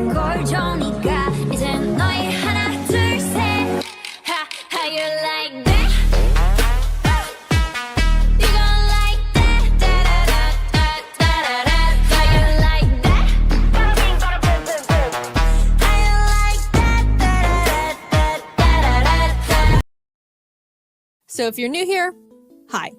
걸 좋으니까 이젠 너희 하나 둘 셋 How you like that? You gon' like that? Da-da-da-da-da-da-da. How you like that? How you like that? Da-da-da-da-da-da-da. So if you're new here, hi.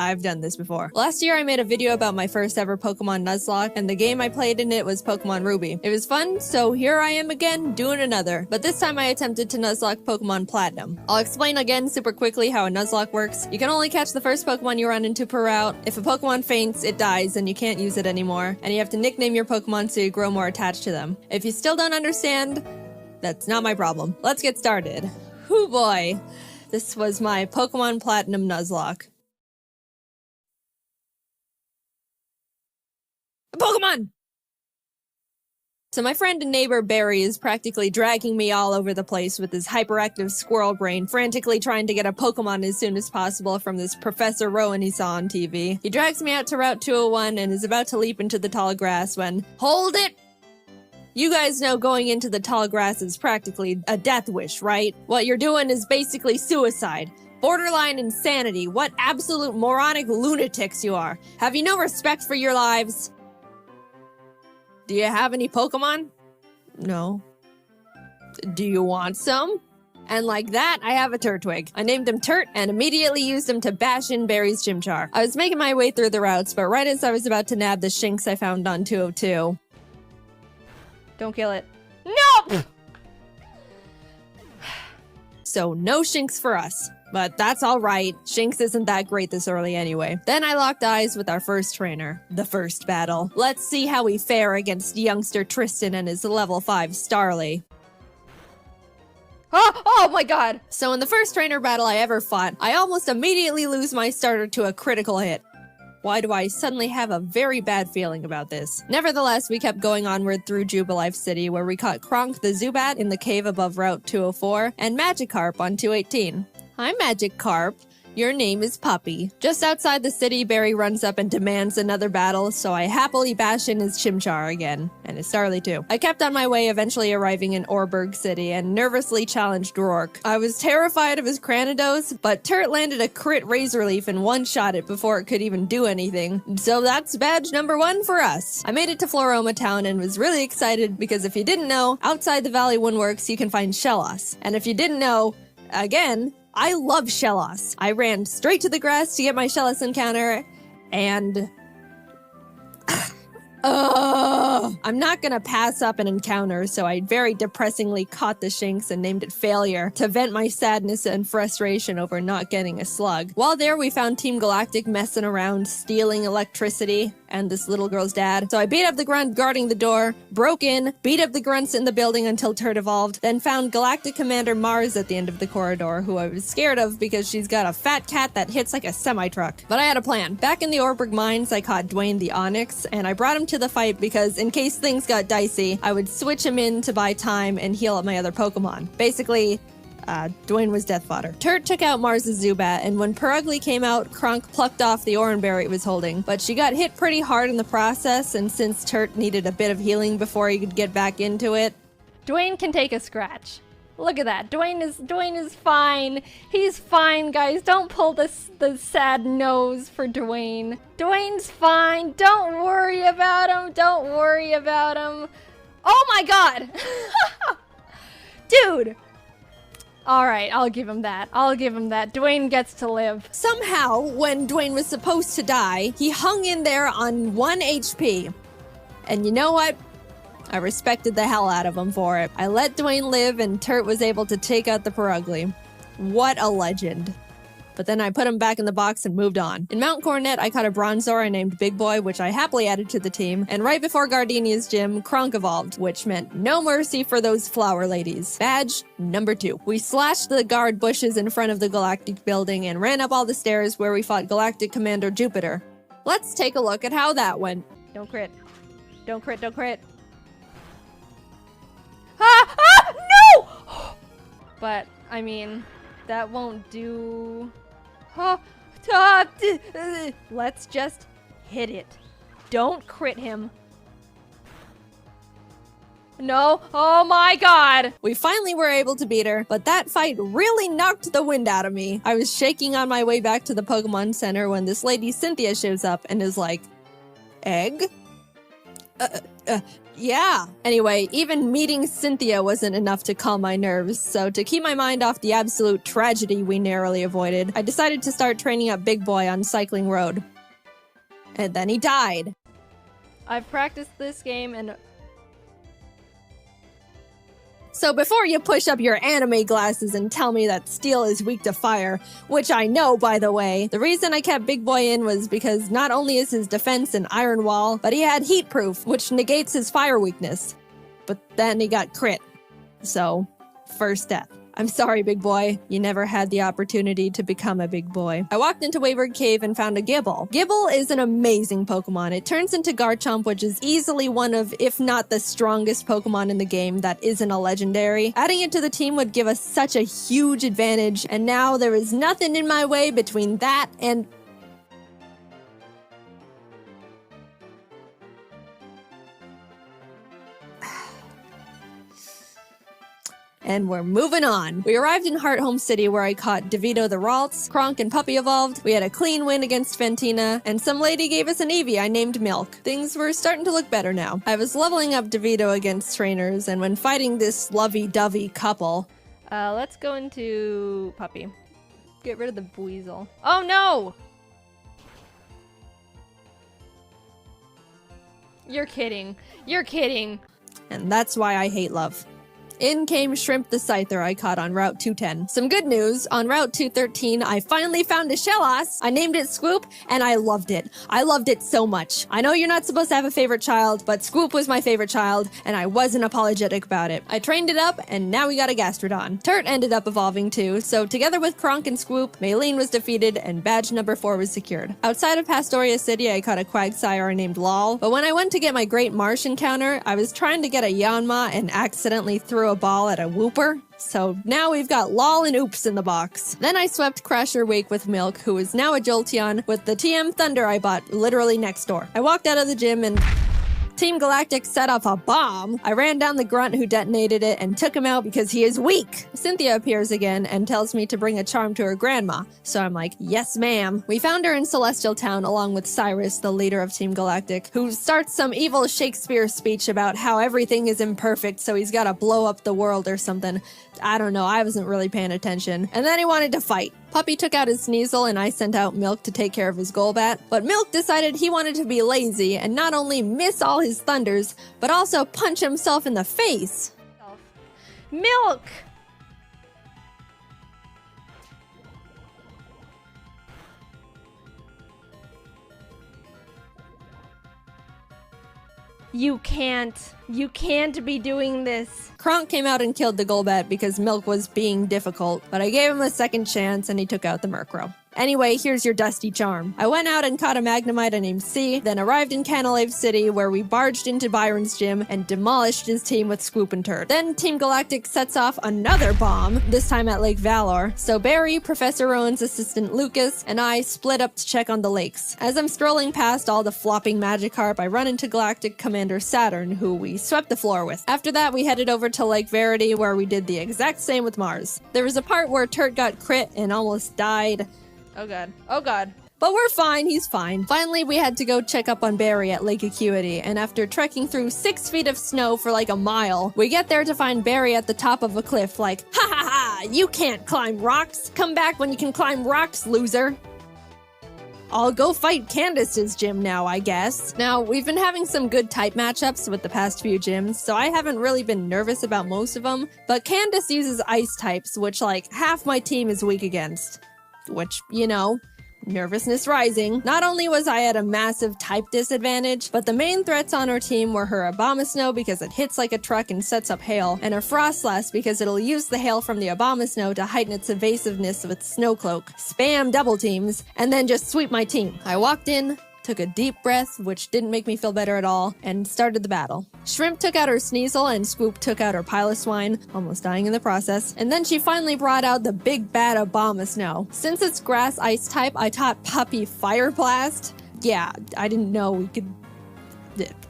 I've done this before. Last year I made a video about my first ever Pokemon Nuzlocke, and the game I played in it was Pokemon Ruby. It was fun, so here I am again, doing another. But this time I attempted to Nuzlocke Pokemon Platinum. I'll explain again super quickly how a Nuzlocke works. You can only catch the first Pokemon you run into per route. If a Pokemon faints, it dies and you can't use it anymore. And you have to nickname your Pokemon so you grow more attached to them. If you still don't understand, that's not my problem. Let's get started. Hoo boy. This was my Pokemon Platinum Nuzlocke. Pokemon! So my friend and neighbor Barry is practically dragging me all over the place with his hyperactive squirrel brain, frantically trying to get a Pokemon as soon as possible from this Professor Rowan he saw on TV. He drags me out to Route 201 and is about to leap into the tall grass when... Hold it! You guys know going into the tall grass is practically a death wish, right? What you're doing is basically suicide. Borderline insanity. What absolute moronic lunatics you are. Have you no respect for your lives? Do you have any Pokemon? No. Do you want some? And like that, I have a Turtwig. I named him Turt and immediately used him to bash in Barry's Chimchar. I was making my way through the routes, but right as I was about to nab the Shinx I found on 202... Don't kill it. No! So no Shinx for us. But that's alright, Shinx isn't that great this early anyway. Then I locked eyes with our first trainer. The first battle. Let's see how we fare against youngster Tristan and his level 5 Starly. Oh my god! So in the first trainer battle I ever fought, I almost immediately lose my starter to a critical hit. Why do I suddenly have a very bad feeling about this? Nevertheless, we kept going onward through Jubilife City, where we caught Kronk the Zubat in the cave above Route 204, and Magikarp on 218. Hi, Magikarp. Your name is Puppy. Just outside the city, Barry runs up and demands another battle, so I happily bash in his Chimchar again. And his Starly too. I kept on my way, eventually arriving in Orberg City, and nervously challenged Rourke. I was terrified of his Cranidos, but Turt landed a crit Razor Leaf and one-shot it before it could even do anything. So that's badge number 1 for us. I made it to Floroma Town and was really excited because if you didn't know, outside the Valley Woodworks you can find Shellos. And if you didn't know, again, I love Shellos. I ran straight to the grass to get my Shellos encounter, and... I'm not gonna pass up an encounter, so I very depressingly caught the Shinx and named it Failure to vent my sadness and frustration over not getting a slug. While there, we found Team Galactic messing around, stealing electricity, and this little girl's dad. So I beat up the grunt guarding the door, broke in, beat up the grunts in the building until Turt evolved, then found Galactic Commander Mars at the end of the corridor, who I was scared of because she's got a fat cat that hits like a semi-truck. But I had a plan. Back in the Orberg Mines, I caught Dwayne the Onyx, and I brought him to the fight because in case things got dicey, I would switch him in to buy time and heal up my other Pokemon. Basically, Dwayne was death fodder. Turt took out Mars's Zubat, and when Perugly came out, Kronk plucked off the Oranberry it was holding. But she got hit pretty hard in the process, and since Turt needed a bit of healing before he could get back into it... Dwayne can take a scratch. Look at that. Dwayne is fine. He's fine, guys. Don't pull the sad nose for Dwayne. Dwayne's fine. Don't worry about him. Don't worry about him. Oh my god! Dude! Alright, I'll give him that. I'll give him that. Dwayne gets to live. Somehow, when Dwayne was supposed to die, he hung in there on 1 HP. And you know what? I respected the hell out of him for it. I let Dwayne live and Turt was able to take out the Perugly. What a legend. But then I put him back in the box and moved on. In Mount Coronet, I caught a Bronzor I named Big Boy, which I happily added to the team. And right before Gardenia's gym, Kronk evolved, which meant no mercy for those flower ladies. Badge number 2. We slashed the guard bushes in front of the Galactic building and ran up all the stairs where we fought Galactic Commander Jupiter. Let's take a look at how that went. Don't crit. Don't crit, don't crit. No! But, I mean, that won't do... Let's just hit it. Don't crit him. No. Oh my god. We finally were able to beat her, but that fight really knocked the wind out of me. I was shaking on my way back to the Pokemon Center when this lady Cynthia shows up and is like, egg? Yeah. Anyway, even meeting Cynthia wasn't enough to calm my nerves, so to keep my mind off the absolute tragedy we narrowly avoided, I decided to start training up Big Boy on Cycling Road. And then he died. I've practiced this game and... So before you push up your anime glasses and tell me that steel is weak to fire, which I know, by the way, the reason I kept Big Boy in was because not only is his defense an iron wall, but he had heat proof, which negates his fire weakness. But then he got crit. So, first death. I'm sorry, Big Boy. You never had the opportunity to become a big boy. I walked into Wayward Cave and found a Gibble. Gibble is an amazing Pokemon. It turns into Garchomp, which is easily one of, if not the strongest Pokemon in the game that isn't a legendary. Adding it to the team would give us such a huge advantage, and now there is nothing in my way between that and... And we're moving on. We arrived in Hearthome City where I caught DeVito the Ralts, Kronk and Puppy evolved, we had a clean win against Fantina, and some lady gave us an Eevee I named Milk. Things were starting to look better now. I was leveling up DeVito against trainers, and when fighting this lovey-dovey couple... let's go into Puppy. Get rid of the Weasel. Oh no! You're kidding. You're kidding. And that's why I hate love. In came Shrimp the Scyther I caught on Route 210. Some good news, on Route 213, I finally found a Shellos. I named it Swoop, and I loved it. I loved it so much. I know you're not supposed to have a favorite child, but Swoop was my favorite child, and I wasn't apologetic about it. I trained it up, and now we got a Gastrodon. Turt ended up evolving too, so together with Kronk and Swoop, Maylene was defeated, and badge number 4 was secured. Outside of Pastoria City, I caught a Quagsire named Lol, but when I went to get my Great Marsh encounter, I was trying to get a Yanma and accidentally threw a ball at a Wooper. So now we've got Lol and Oops in the box. Then I swept Crasher Wake with Milk, who is now a Jolteon, with the TM Thunder I bought literally next door. I walked out of the gym and... Team Galactic set off a bomb. I ran down the grunt who detonated it and took him out because he is weak. Cynthia appears again and tells me to bring a charm to her grandma. So I'm like, yes ma'am. We found her in Celestial Town along with Cyrus, the leader of Team Galactic, who starts some evil Shakespeare speech about how everything is imperfect, so he's gotta blow up the world or something. I don't know, I wasn't really paying attention. And then he wanted to fight. Puppy took out his Sneasel and I sent out Milk to take care of his Golbat, but Milk decided he wanted to be lazy and not only miss all his thunders, but also punch himself in the face. Milk! You can't be doing this. Kronk came out and killed the Golbat because Milk was being difficult, but I gave him a second chance and he took out the Murkrow. Anyway, here's your dusty charm. I went out and caught a Magnemite named C, then arrived in Canalave City where we barged into Byron's gym and demolished his team with Swoop and Turd. Then Team Galactic sets off another bomb, this time at Lake Valor. So Barry, Professor Rowan's assistant Lucas, and I split up to check on the lakes. As I'm strolling past all the flopping Magikarp, I run into Galactic Commander Saturn, who we swept the floor with. After that, we headed over to Lake Verity where we did the exact same with Mars. There was a part where Turd got crit and almost died. Oh god. Oh god. But we're fine, he's fine. Finally, we had to go check up on Barry at Lake Acuity, and after trekking through 6 feet of snow for like a mile, we get there to find Barry at the top of a cliff like, ha ha ha, you can't climb rocks. Come back when you can climb rocks, loser. I'll go fight Candace's gym now, I guess. Now, we've been having some good type matchups with the past few gyms, so I haven't really been nervous about most of them, but Candace uses ice types, which like half my team is weak against. Which, you know, nervousness rising. Not only was I at a massive type disadvantage, but the main threats on our team were her Abomasnow because it hits like a truck and sets up hail, and her Frostlass because it'll use the hail from the Abomasnow to heighten its evasiveness with Snow Cloak, spam double teams, and then just sweep my team. I walked in, took a deep breath, which didn't make me feel better at all, and started the battle. Shrimp took out her Sneasel and Swoop took out her Piloswine, almost dying in the process, and then she finally brought out the big bad Abomasnow. Since it's grass ice type, I taught Puppy Fire Blast. Yeah, I didn't know we could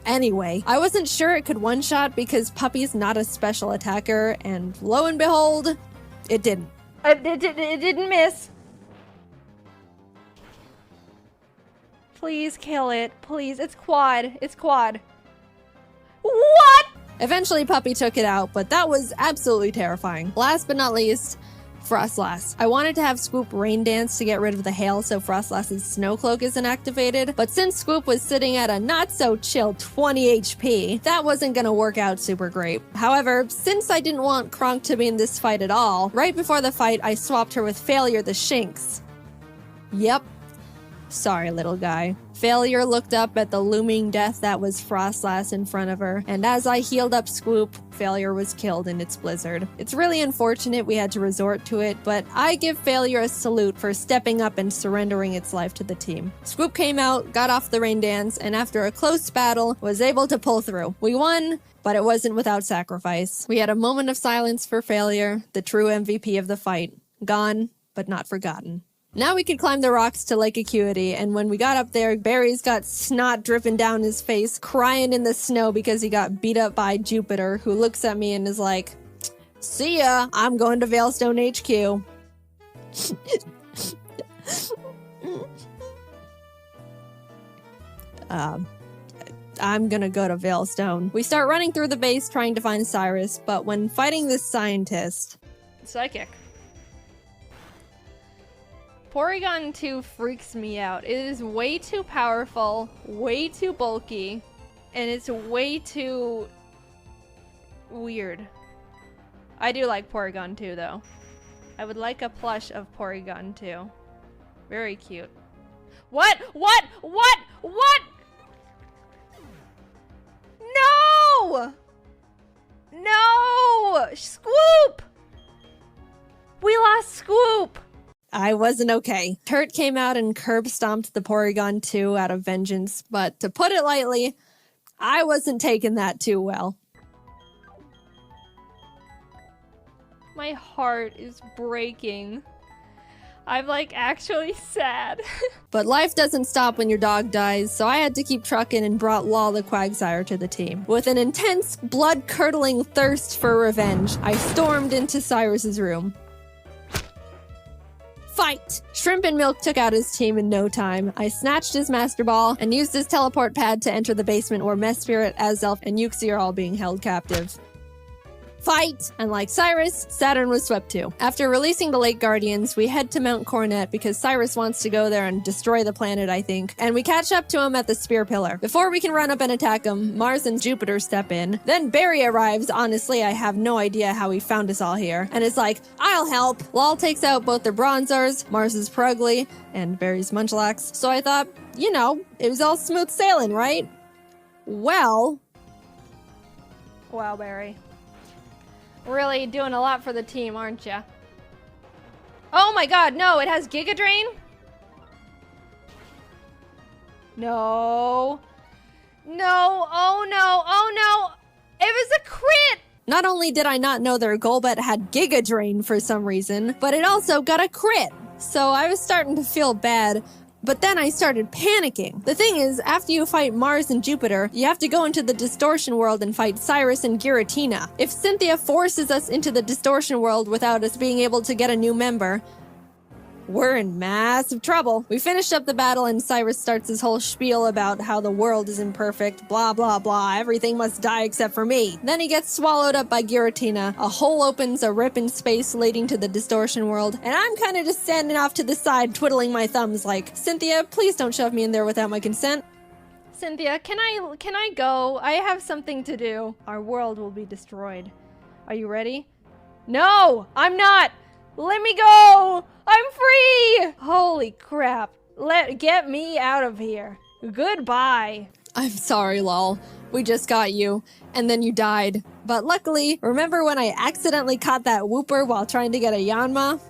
Anyway, I wasn't sure it could one-shot because Puppy's not a special attacker, and lo and behold, it didn't. It didn't miss. Please kill it. Please. It's quad. It's quad. What? Eventually, Puppy took it out, but that was absolutely terrifying. Last but not least, Frostlass. I wanted to have Swoop rain dance to get rid of the hail so Frostlass's snow cloak isn't activated, but since Swoop was sitting at a not-so-chill 20 HP, that wasn't gonna work out super great. However, since I didn't want Kronk to be in this fight at all, right before the fight I swapped her with Failure the Shinx. Yep. Sorry, little guy. Failure looked up at the looming death that was Frostlass in front of her, and as I healed up Swoop, Failure was killed in its blizzard. It's really unfortunate we had to resort to it, but I give Failure a salute for stepping up and surrendering its life to the team. Swoop came out, got off the rain dance, and after a close battle, was able to pull through. We won, but it wasn't without sacrifice. We had a moment of silence for Failure, the true MVP of the fight. Gone, but not forgotten. Now we could climb the rocks to Lake Acuity, and when we got up there, Barry's got snot dripping down his face, crying in the snow because he got beat up by Jupiter, who looks at me and is like, "See ya, I'm going to Veilstone HQ." I'm gonna go to Veilstone. We start running through the base trying to find Cyrus, but when fighting this scientist... Psychic. Porygon 2 freaks me out. It is way too powerful, way too bulky, and it's way too weird. I do like Porygon 2 though. I would like a plush of Porygon 2. Very cute. What? What? What? What? No! No! Scoop! We lost Scoop! I wasn't okay. Turt came out and curb stomped the Porygon 2 out of vengeance, but to put it lightly, I wasn't taking that too well. My heart is breaking. I'm like actually sad. But life doesn't stop when your dog dies, so I had to keep trucking and brought Law the Quagsire to the team. With an intense, blood-curdling thirst for revenge, I stormed into Cyrus's room. Fight! Shrimp and Milk took out his team in no time. I snatched his Master Ball and used his teleport pad to enter the basement where Mesprit, Azelf, and Uxie are all being held captive. Fight! And like Cyrus, Saturn was swept too. After releasing the Lake Guardians, we head to Mount Coronet because Cyrus wants to go there and destroy the planet, I think, and we catch up to him at the Spear Pillar. Before we can run up and attack him, Mars and Jupiter step in. Then Barry arrives. Honestly, I have no idea how he found us all here. And it's like, I'll help! Lal takes out both the Bronzors, Mars's Prugly, and Barry's Munchlax. So I thought, you know, it was all smooth sailing, right? Well... Wow, Barry. Really doing a lot for the team, aren't ya? Oh my god, no, it has Giga Drain? No. No, oh no, oh no! It was a crit! Not only did I not know their Golbat had Giga Drain for some reason, but it also got a crit. So I was starting to feel bad, but then I started panicking. The thing is, after you fight Mars and Jupiter, you have to go into the Distortion World and fight Cyrus and Giratina. If Cynthia forces us into the Distortion World without us being able to get a new member, we're in massive trouble. We finished up the battle and Cyrus starts his whole spiel about how the world is imperfect, blah blah blah, everything must die except for me. Then he gets swallowed up by Giratina, a hole opens, a rip in space leading to the Distortion World, and I'm kinda just standing off to the side twiddling my thumbs like, Cynthia, please don't shove me in there without my consent. Cynthia, can I go? I have something to do. Our world will be destroyed. Are you ready? No, I'm not! Let me go! I'm free! Holy crap. Get me out of here. Goodbye. I'm sorry, lol. We just got you, and then you died. But luckily, remember when I accidentally caught that Wooper while trying to get a Yanma?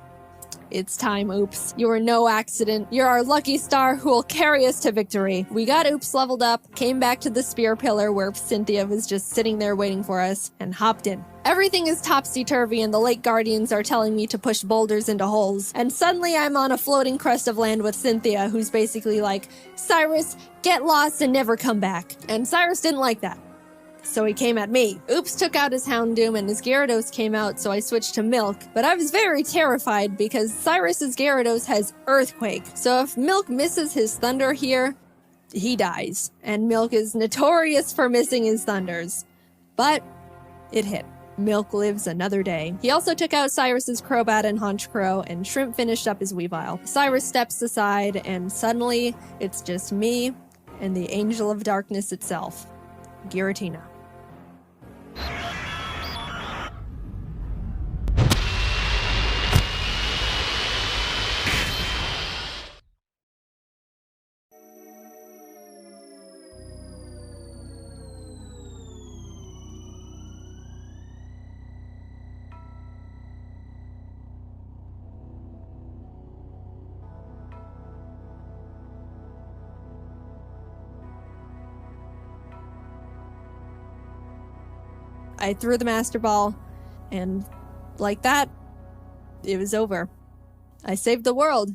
It's time, Oops. You are no accident. You're our lucky star who will carry us to victory. We got Oops leveled up, came back to the spear pillar where Cynthia was just sitting there waiting for us, and hopped in. Everything is topsy-turvy and the lake guardians are telling me to push boulders into holes. And suddenly I'm on a floating crest of land with Cynthia, who's basically like, Cyrus, get lost and never come back. And Cyrus didn't like that. So he came at me. Oops took out his Houndoom and his Gyarados came out, so I switched to Milk. But I was very terrified because Cyrus's Gyarados has Earthquake. So if Milk misses his Thunder here, he dies. And Milk is notorious for missing his Thunders. But it hit. Milk lives another day. He also took out Cyrus's Crobat and Honchkrow, and Shrimp finished up his Weavile. Cyrus steps aside, and suddenly, it's just me and the Angel of Darkness itself, Giratina. I threw the Master Ball, and like that, it was over. I saved the world.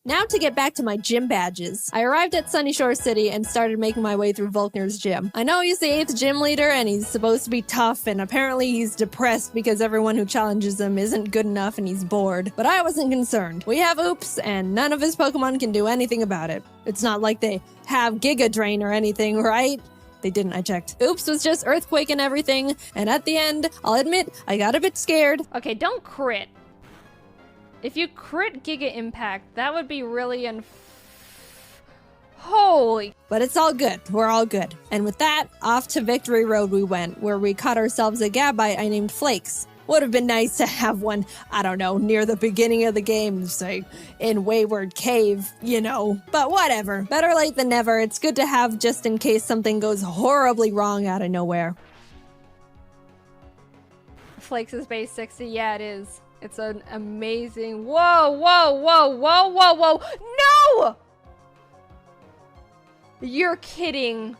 Now to get back to my gym badges. I arrived at Sunyshore City and started making my way through Volkner's gym. I know he's the 8th gym leader and he's supposed to be tough, and apparently he's depressed because everyone who challenges him isn't good enough and he's bored. But I wasn't concerned. We have Oops, and none of his Pokemon can do anything about it. It's not like they have Giga Drain or anything, right? They didn't, I checked. Oops was just Earthquake and everything, and at the end, I'll admit, I got a bit scared. Okay, don't crit. If you crit Giga Impact, that would be really holy. But it's all good. We're all good. And with that, off to Victory Road we went, where we caught ourselves a Gabite I named Flakes. Would have been nice to have one, I don't know, near the beginning of the game, say, in Wayward Cave, you know. But whatever. Better late than never. It's good to have just in case something goes horribly wrong out of nowhere. Flakes is base 60. Yeah, it is. It's an amazing... Whoa, whoa, whoa, whoa, whoa, whoa. No! You're kidding.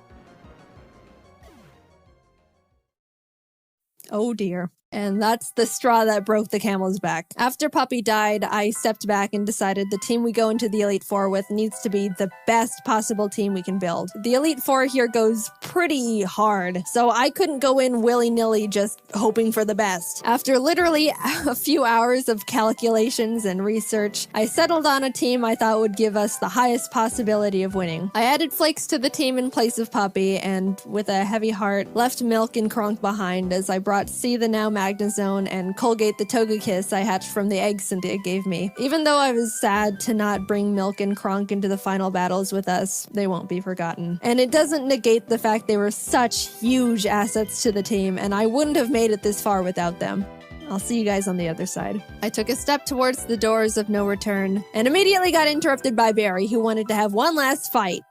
Oh dear. And that's the straw that broke the camel's back. After Puppy died, I stepped back and decided the team we go into the Elite Four with needs to be the best possible team we can build. The Elite Four here goes pretty hard, so I couldn't go in willy-nilly just hoping for the best. After literally a few hours of calculations and research, I settled on a team I thought would give us the highest possibility of winning. I added Flakes to the team in place of Puppy, and with a heavy heart, left Milk and Kronk behind as I brought C the now Magnezone and Colgate the Togekiss I hatched from the eggs Cynthia gave me. Even though I was sad to not bring Milk and Kronk into the final battles with us, they won't be forgotten. And it doesn't negate the fact they were such huge assets to the team, and I wouldn't have made it this far without them. I'll see you guys on the other side. I took a step towards the doors of no return, and immediately got interrupted by Barry, who wanted to have one last fight.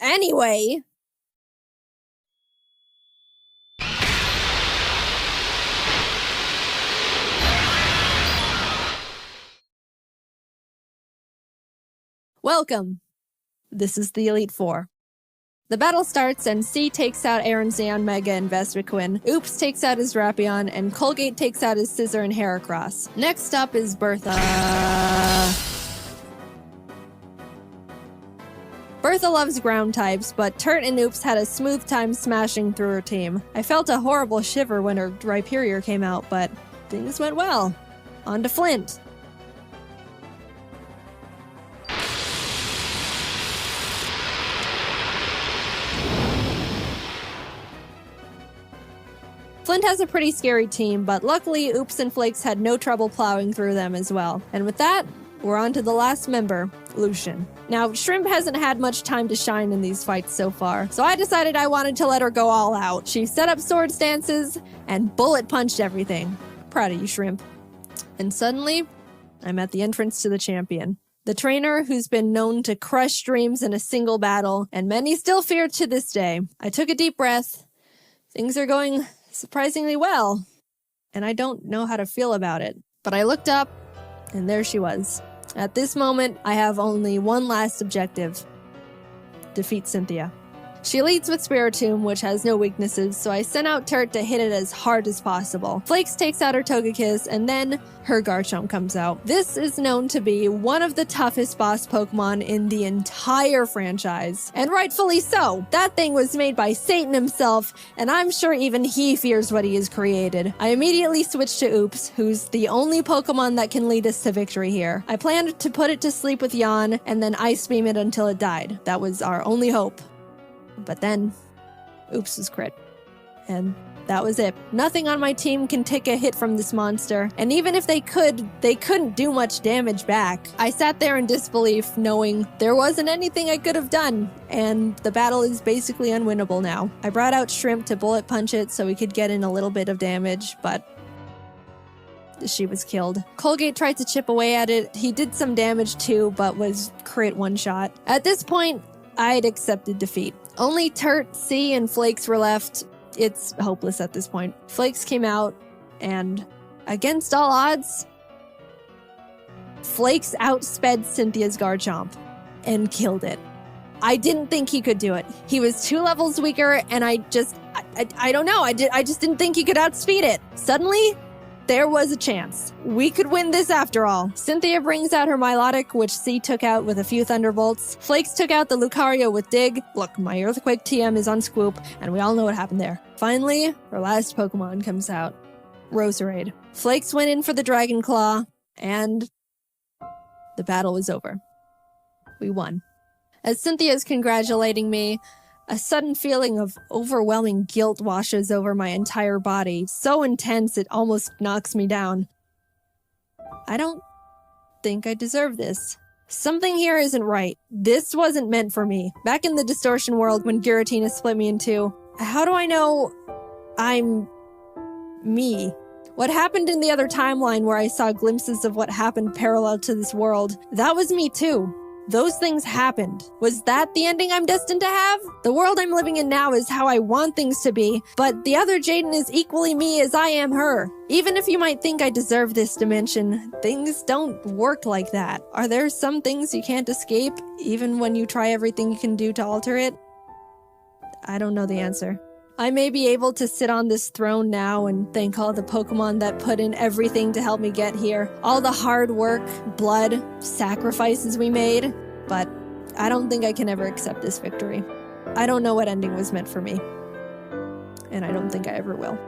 Anyway... Welcome. This is the Elite Four. The battle starts and C takes out Aronzeon, Mega, and Vespiquen. Oops takes out his Drapion, and Colgate takes out his Scizor and Heracross. Next up is Bertha. Bertha loves ground types, but Turt and Oops had a smooth time smashing through her team. I felt a horrible shiver when her Rhyperior came out, but things went well. On to Flint. Flint has a pretty scary team, but luckily Oops and Flakes had no trouble plowing through them as well. And with that, we're on to the last member, Lucian. Now, Shrimp hasn't had much time to shine in these fights so far, so I decided I wanted to let her go all out. She set up sword stances and bullet punched everything. Proud of you, Shrimp. And suddenly, I'm at the entrance to the champion. The trainer who's been known to crush dreams in a single battle, and many still fear to this day. I took a deep breath. Things are going surprisingly well, and I don't know how to feel about it. But I looked up, And there she was. At this moment, I have only one last objective. Defeat Cynthia. She leads with Spiritomb, which has no weaknesses, so I sent out Turt to hit it as hard as possible. Flakes takes out her Togekiss, and then her Garchomp comes out. This is known to be one of the toughest boss Pokemon in the entire franchise. And rightfully so. That thing was made by Satan himself, and I'm sure even he fears what he has created. I immediately switched to Oops, who's the only Pokemon that can lead us to victory here. I planned to put it to sleep with Yawn, and then Ice Beam it until it died. That was our only hope. But then, Oops was crit. And that was it. Nothing on my team can take a hit from this monster. And even if they could, they couldn't do much damage back. I sat there in disbelief, knowing there wasn't anything I could have done. And the battle is basically unwinnable now. I brought out Shrimp to bullet punch it so we could get in a little bit of damage, but she was killed. Colgate tried to chip away at it. He did some damage too, but was crit one shot. At this point, I'd accepted defeat. Only Turt, C, and Flakes were left. It's hopeless at this point. Flakes came out, and against all odds, Flakes outsped Cynthia's Garchomp and killed it. I didn't think he could do it. He was 2 levels weaker, and I don't know. I just didn't think he could outspeed it. Suddenly, there was a chance. We could win this after all. Cynthia brings out her Milotic, which C took out with a few Thunderbolts. Flakes took out the Lucario with Dig. Look, my Earthquake TM is on Squoop, and we all know what happened there. Finally, her last Pokemon comes out. Roserade. Flakes went in for the Dragon Claw, and the battle was over. We won. As Cynthia's congratulating me, a sudden feeling of overwhelming guilt washes over my entire body, so intense it almost knocks me down. I don't think I deserve this. Something here isn't right. This wasn't meant for me. Back in the Distortion world when Giratina split me in two, how do I know I'm me? What happened in the other timeline where I saw glimpses of what happened parallel to this world, that was me too. Those things happened. Was that the ending I'm destined to have? The world I'm living in now is how I want things to be, but the other Jaiden is equally me as I am her. Even if you might think I deserve this dimension, things don't work like that. Are there some things you can't escape, even when you try everything you can do to alter it? I don't know the answer. I may be able to sit on this throne now and thank all the Pokemon that put in everything to help me get here. All the hard work, blood, sacrifices we made. But I don't think I can ever accept this victory. I don't know what ending was meant for me. And I don't think I ever will.